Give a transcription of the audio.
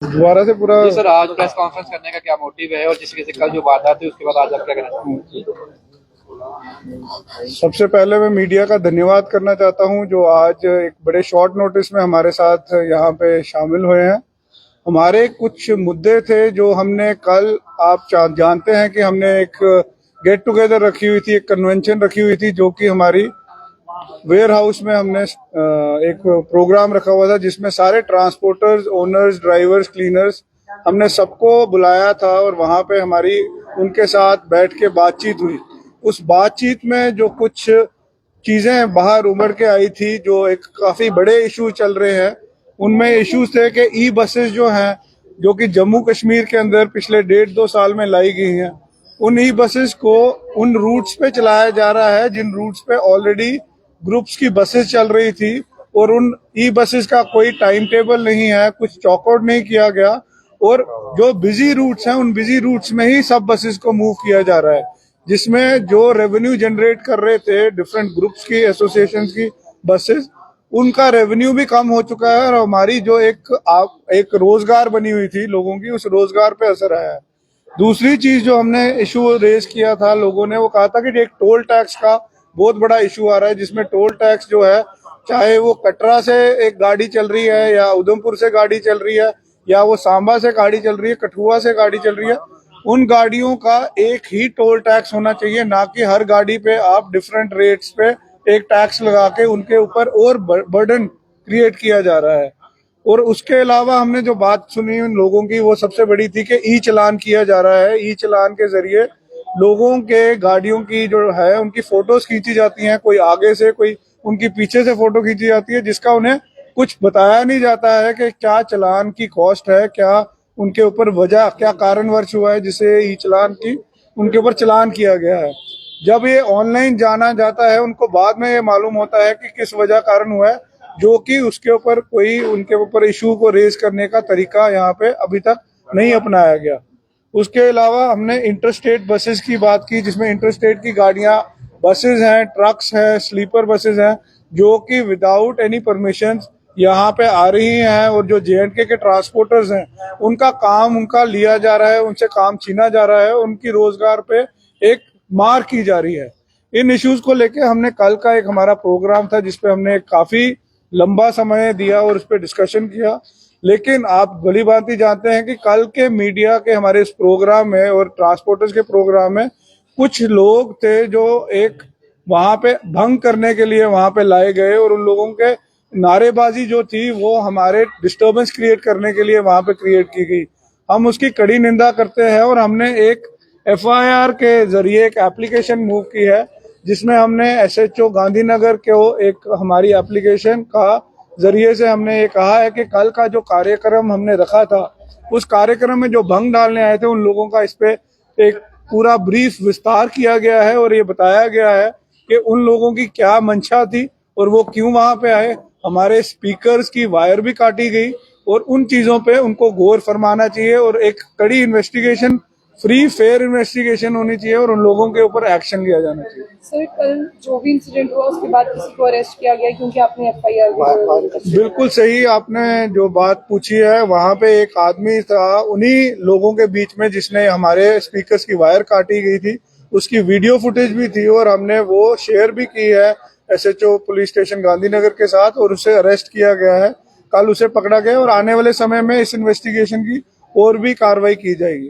दोबारा से पूरा। जी सर, आज प्रेस कॉन्फ्रेंस करने का क्या मोटिव है और जिस वजह से कल जो वारदात हुई उसके बाद आज आप क्या कहना चाहते हैं? सबसे पहले मैं मीडिया का धन्यवाद करना चाहता हूं जो आज एक बड़े शॉर्ट नोटिस में हमारे साथ यहाँ पे शामिल हुए हैं। हमारे कुछ मुद्दे थे जो हमने कल, आप जानते हैं कि हमने एक गेट टुगेदर रखी हुई थी, एक कन्वेंशन रखी हुई थी, जो कि हमारी वेयर हाउस में हमने एक प्रोग्राम रखा हुआ था जिसमें सारे ट्रांसपोर्टर्स, ओनर्स, ड्राइवर्स, क्लीनर्स, हमने सबको बुलाया था और वहां पे हमारी उनके साथ बैठ के बातचीत हुई। उस बातचीत में जो कुछ चीजें बाहर उभर के आई थी, जो एक काफी बड़े इशू चल रहे हैं, उनमें इश्यूज थे कि ई बसेस जो हैं, जो कि जम्मू कश्मीर के अंदर पिछले 1.5-2 साल में लाई गई हैं, उन ई बसेस को उन रूट्स पे चलाया जा रहा है जिन रूट्स पे ऑलरेडी ग्रुप्स की बसेस चल रही थी, और उन ई बसेस का कोई टाइम टेबल नहीं है, कुछ चौकआउट नहीं किया गया, और जो बिजी रूट्स हैं उन बिजी रूट्स में ही सब बसेस को मूव किया जा रहा है, जिसमें जो रेवेन्यू जनरेट कर रहे थे डिफरेंट ग्रुप्स की, एसोसिएशन की बसेस, उनका रेवेन्यू भी कम हो चुका है और हमारी जो एक रोजगार बनी हुई थी लोगों की, उस रोजगार पे असर आया है। दूसरी चीज जो हमने इशू रेज किया था, लोगों ने वो कहा था कि एक टोल टैक्स का बहुत बड़ा इशू आ रहा है, जिसमें टोल टैक्स जो है, चाहे वो कटरा से एक गाड़ी चल रही है या उधमपुर से गाड़ी चल रही है या वो सांबा से गाड़ी चल रही है, कठुआ से गाड़ी चल रही है, उन गाड़ियों का एक ही टोल टैक्स होना चाहिए, ना कि हर गाड़ी पे आप डिफरेंट रेट्स पे एक टैक्स लगा के उनके ऊपर और बर्डन क्रिएट किया जा रहा है। और उसके अलावा हमने जो बात सुनी उन लोगों की, वो सबसे बड़ी थी कि ई चलान किया जा रहा है। ई चलान के जरिए लोगों के गाड़ियों की जो है उनकी फोटोज खींची जाती हैं, कोई आगे से, कोई उनकी पीछे से फोटो खींची जाती है, जिसका उन्हें कुछ बताया नहीं जाता है कि क्या चलान की कॉस्ट है, क्या उनके ऊपर वजह, क्या कारणवश हुआ है जिसे ई चलान की उनके ऊपर चलान किया गया है। जब ये ऑनलाइन जाना जाता है, उनको बाद में ये मालूम होता है कि किस वजह कारण हुआ है, जो कि उसके ऊपर कोई उनके ऊपर इशू को रेज करने का तरीका यहाँ पे अभी तक नहीं अपनाया गया। उसके अलावा हमने इंटरस्टेट बसेस की बात की, जिसमें इंटरस्टेट की गाड़ियां, बसेस हैं, ट्रक्स हैं, स्लीपर बसेस हैं, जो कि विदाउट एनी परमिशन यहाँ पे आ रही हैं, और जो जेएंडके के ट्रांसपोर्टर्स हैं उनका काम उनका लिया जा रहा है, उनसे काम छीना जा रहा है, उनकी रोजगार पे एक मार की जा रही है। इन इश्यूज को लेके हमने कल का एक हमारा प्रोग्राम था जिसपे हमने काफी लंबा समय दिया और उस पर डिस्कशन किया। लेकिन आप भली भांति जानते हैं कि कल के मीडिया के हमारे इस प्रोग्राम में और ट्रांसपोर्टर्स के प्रोग्राम में कुछ लोग थे जो एक वहां पे भंग करने के लिए वहां पे लाए गए, और उन लोगों के नारेबाजी जो थी वो हमारे डिस्टर्बेंस क्रिएट करने के लिए वहां पे क्रिएट की गई। हम उसकी कड़ी निंदा करते हैं और हमने एक एफआईआर के जरिए एक एप्लीकेशन मूव की है, जिसमें हमने एसएचओ गांधीनगर को एक हमारी एप्लीकेशन का जरिए से हमने ये कहा है कि कल का जो कार्यक्रम हमने रखा था, उस कार्यक्रम में जो भंग डालने आए थे उन लोगों का इस पे एक पूरा ब्रीफ विस्तार किया गया है, और ये बताया गया है कि उन लोगों की क्या मंशा थी और वो क्यों वहां पे आए। हमारे स्पीकर्स की वायर भी काटी गई, और उन चीजों पे उनको गौर फरमाना चाहिए और एक कड़ी इन्वेस्टिगेशन, फ्री फेयर इन्वेस्टिगेशन होनी चाहिए और उन लोगों के ऊपर एक्शन लिया जाना चाहिए। सर, कल जो भी इंसिडेंट हुआ उसके बाद किसी को अरेस्ट किया गया क्योंकि आपने एफआईआर बिल्कुल सही आपने जो बात पूछी है। वहां पे एक आदमी था उन्हीं लोगों के बीच में जिसने हमारे स्पीकर्स की वायर काटी गई थी, उसकी वीडियो फुटेज भी थी और हमने वो शेयर भी की है एसएचओ पुलिस स्टेशन गांधीनगर के साथ, और उसे अरेस्ट किया गया है। कल उसे पकड़ा गया और आने वाले समय में इस इन्वेस्टिगेशन की और भी कार्रवाई की जाएगी।